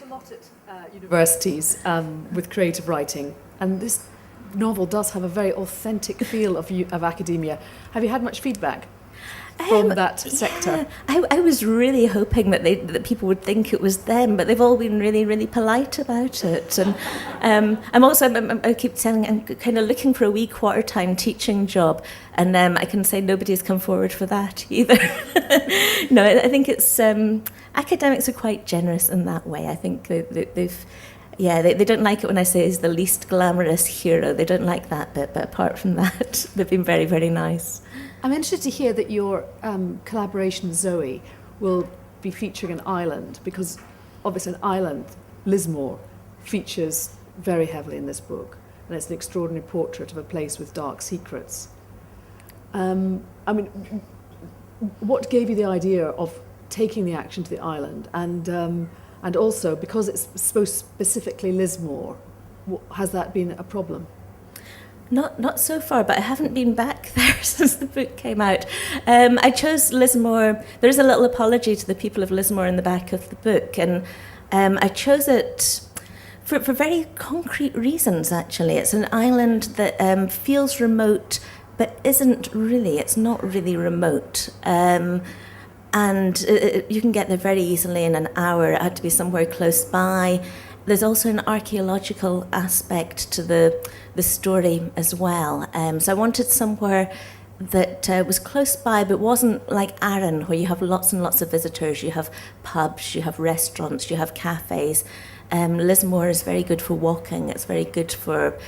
a lot at universities with creative writing, and this novel does have a very authentic feel of academia. Have you had much feedback from that sector? Yeah. I was really hoping that people would think it was them, but they've all been really, really polite about it. And I keep saying I'm kind of looking for a wee quarter-time teaching job, and I can say nobody's come forward for that either. No, I think it's academics are quite generous in that way. I think they don't like it when I say he's the least glamorous hero. They don't like that bit, but apart from that, they've been very, very nice. I'm interested to hear that your collaboration with Zoe will be featuring an island, because obviously an island, Lismore, features very heavily in this book, and it's an extraordinary portrait of a place with dark secrets. What gave you the idea of taking the action to the island, and also because it's so specifically Lismore, has that been a problem? Not so far, but I haven't been back there since the book came out. I chose Lismore. There is a little apology to the people of Lismore in the back of the book, and I chose it for very concrete reasons, actually. It's an island that feels remote, but isn't really. It's not really remote. You can get there very easily in an hour. It had to be somewhere close by. There's also an archaeological aspect to the story as well. So I wanted somewhere that was close by, but wasn't like Arran, where you have lots and lots of visitors. You have pubs, you have restaurants, you have cafes. Lismore is very good for walking. It's very good for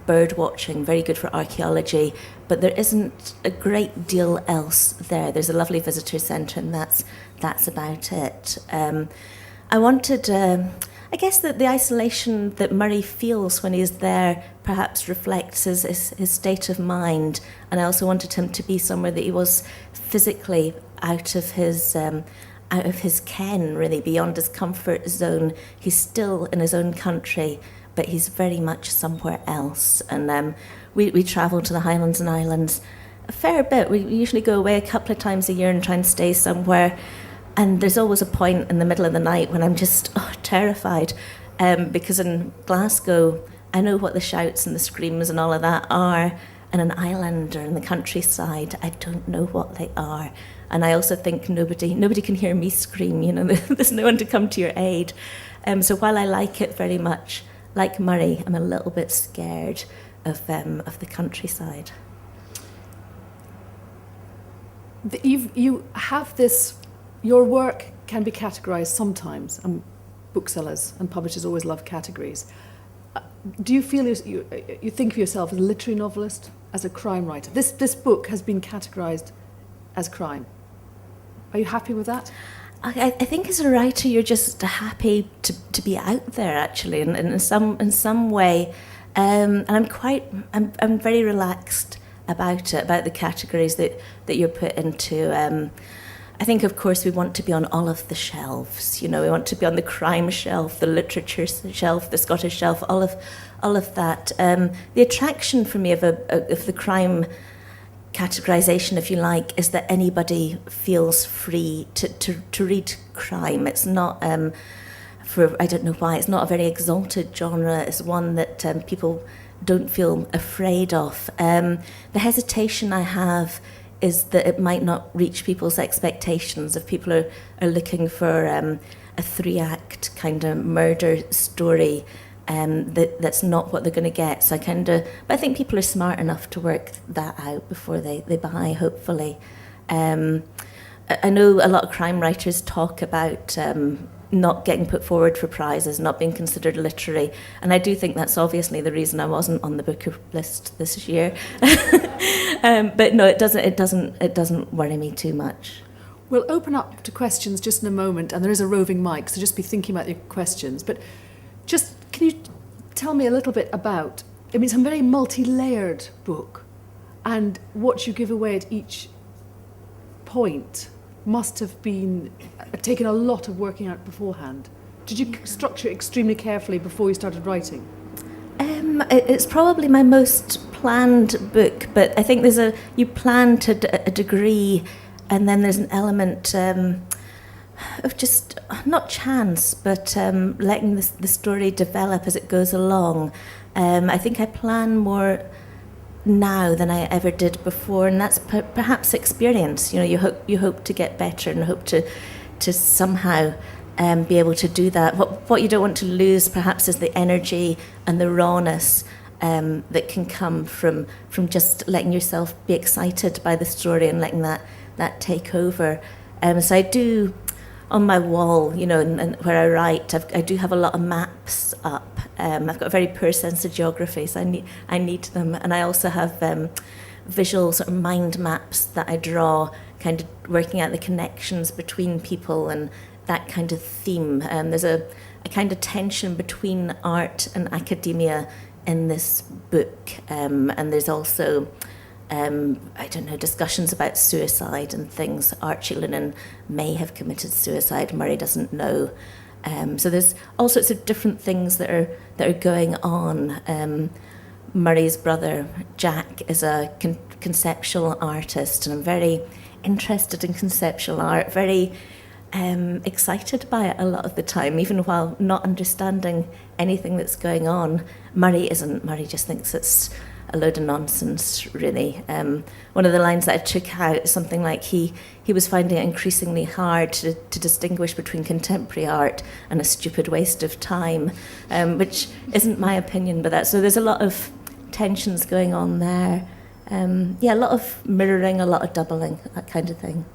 bird watching, very good for archaeology, but there isn't a great deal else there. There's a lovely visitor centre, and that's about it. I wanted, I guess that the isolation that Murray feels when he's there perhaps reflects his state of mind, and I also wanted him to be somewhere that he was physically out of his ken, really, beyond his comfort zone. He's still in his own country, but he's very much somewhere else. And we travel to the Highlands and Islands a fair bit. We usually go away a couple of times a year and try and stay somewhere. And there's always a point in the middle of the night when I'm just terrified, because in Glasgow, I know what the shouts and the screams and all of that are. In an island or in the countryside, I don't know what they are. And I also think nobody can hear me scream. You know, there's no one to come to your aid. So while I like it very much, like Murray, I'm a little bit scared of the countryside. You have this. Your work can be categorised sometimes, and booksellers and publishers always love categories. Do you feel you think of yourself as a literary novelist, as a crime writer? This book has been categorised as crime. Are you happy with that? I think as a writer, you're just happy to be out there, actually, and in some way, and I'm very relaxed about it, about the categories that you're put into. I think, of course, we want to be on all of the shelves. You know, we want to be on the crime shelf, the literature shelf, the Scottish shelf, all of that. The attraction for me of the crime categorisation, if you like, is that anybody feels free to read crime. It's not, I don't know why, it's not a very exalted genre. It's one that people don't feel afraid of. The hesitation I have is that it might not reach people's expectations. If people are looking for a 3-act kind of murder story, that's not what they're going to get. So but I think people are smart enough to work that out before they buy, hopefully. I know a lot of crime writers talk about not getting put forward for prizes, not being considered literary, and I do think that's obviously the reason I wasn't on the Booker list this year. But no, it doesn't worry me too much. We'll open up to questions just in a moment, and there is a roving mic, so just be thinking about your questions. But just can you tell me a little bit about? I mean, it's a very multi-layered book, and what you give away at each point must have been taken a lot of working out beforehand. Did you structure it extremely carefully before you started writing? It's probably my most planned book, but I think you plan to a degree, and then there's an element. of just not chance, but letting the story develop as it goes along. I think I plan more now than I ever did before, and that's perhaps experience. You hope to get better and hope to somehow be able to do that. What you don't want to lose perhaps is the energy and the rawness that can come from just letting yourself be excited by the story and letting that take over. So I do, on my wall, and where I write, I do have a lot of maps up. I've got a very poor sense of geography, so I need them. And I also have visual sort of mind maps that I draw, kind of working out the connections between people and that kind of theme. There's a kind of tension between art and academia in this book, and there's also discussions about suicide and things. Archie Lennon may have committed suicide. Murray doesn't know. So there's all sorts of different things that are going on. Murray's brother Jack is a conceptual artist, and I'm very interested in conceptual art. Very excited by it a lot of the time, even while not understanding anything that's going on. Murray isn't. Murray just thinks it's a load of nonsense, really. One of the lines that I took out is something like he was finding it increasingly hard to distinguish between contemporary art and a stupid waste of time, which isn't my opinion, but so there's a lot of tensions going on there. A lot of mirroring, a lot of doubling, that kind of thing.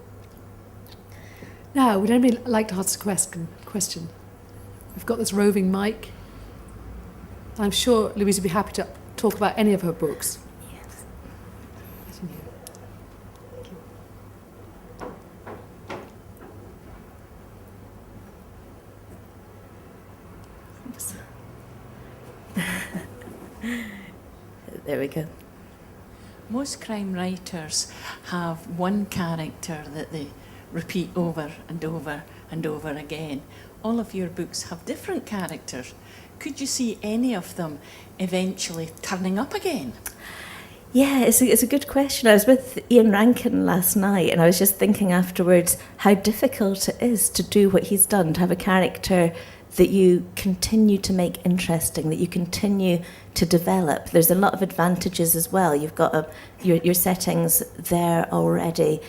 Now, would anybody like to ask a question? We've got this roving mic. I'm sure Louise would be happy to talk about any of her books. Yes. There we go. Most crime writers have one character that they repeat over and over and over again. All of your books have different characters. Could you see any of them eventually turning up again? Yeah, it's a good question. I was with Ian Rankin last night, and I was just thinking afterwards how difficult it is to do what he's done, to have a character that you continue to make interesting, that you continue to develop. There's a lot of advantages as well. You've got your settings there already.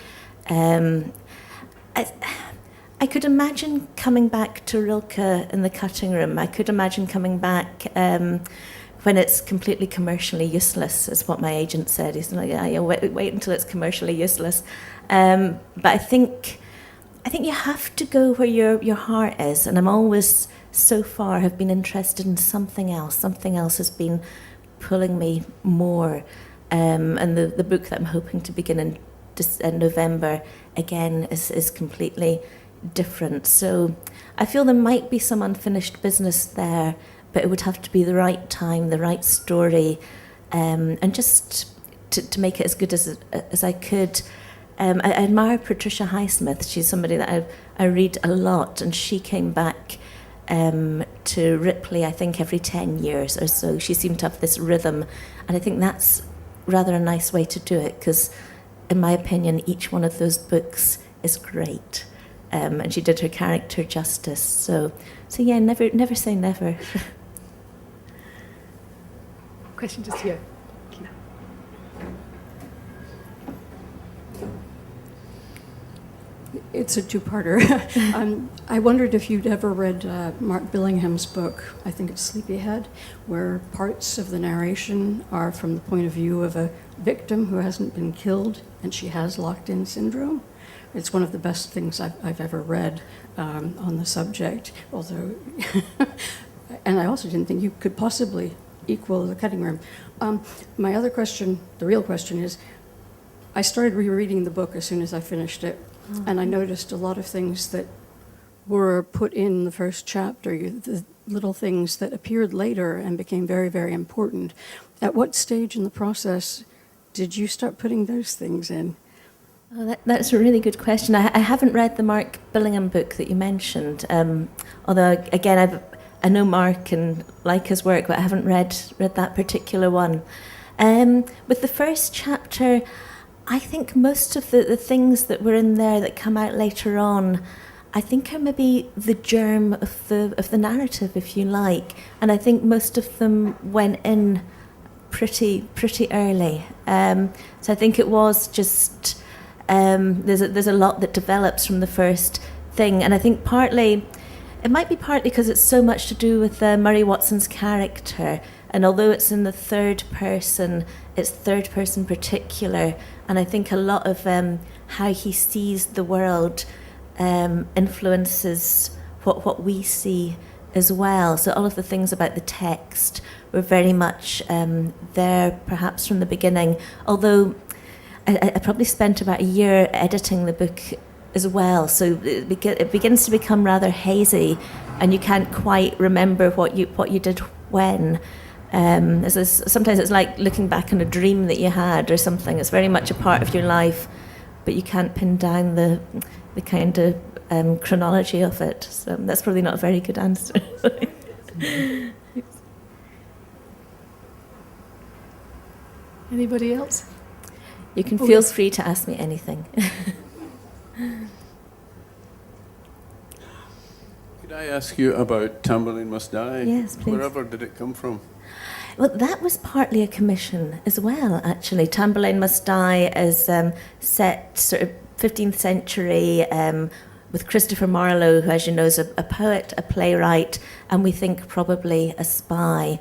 I could imagine coming back to Rilke in the cutting room. I could imagine coming back when it's completely commercially useless, is what my agent said. He's like, yeah, wait until it's commercially useless. But I think you have to go where your heart is, and I'm always, so far, have been interested in something else. Something else has been pulling me more. And the book that I'm hoping to begin in November, again, is completely different. So I feel there might be some unfinished business there, but it would have to be the right time, the right story, and just to make it as good as I could. I admire Patricia Highsmith. She's somebody that I read a lot, and she came back to Ripley, I think, every 10 years or so. She seemed to have this rhythm, and I think that's rather a nice way to do it, because in my opinion, each one of those books is great. And she did her character justice. So yeah, never say never. Question just here. It's a two-parter. I wondered if you'd ever read Mark Billingham's book, I think it's Sleepyhead, where parts of the narration are from the point of view of a victim who hasn't been killed, and she has locked-in syndrome. It's one of the best things I've ever read on the subject, although, and I also didn't think you could possibly equal The Cutting Room. My other question, the real question is, I started rereading the book as soon as I finished it, and I noticed a lot of things that were put in the first chapter, the little things that appeared later and became very, very important. At what stage in the process did you start putting those things in? Oh, that's a really good question. I haven't read the Mark Billingham book that you mentioned, although, again, I know Mark and like his work, but I haven't read that particular one. With the first chapter, I think most of the things that were in there that come out later on, I think are maybe the germ of the narrative, if you like, and I think most of them went in pretty early. So I think it was just there's a lot that develops from the first thing, and I think it might be partly because it's so much to do with Murray Watson's character, and although it's in the third person, it's third person particular, and I think a lot of how he sees the world influences what we see as well. So all of the things about the text were very much there, perhaps from the beginning. Although I probably spent about a year editing the book as well, so it begins to become rather hazy, and you can't quite remember what you did when. Sometimes it's like looking back on a dream that you had or something. It's very much a part of your life, but you can't pin down the kind of chronology of it. So that's probably not a very good answer. Anybody else? You can feel free to ask me anything. Could I ask you about Tamburlaine Must Die? Yes, please. Wherever did it come from? Well, that was partly a commission as well, actually. Tamburlaine Must Die is set sort of 15th century with Christopher Marlowe, who, as you know, is a poet, a playwright, and we think probably a spy.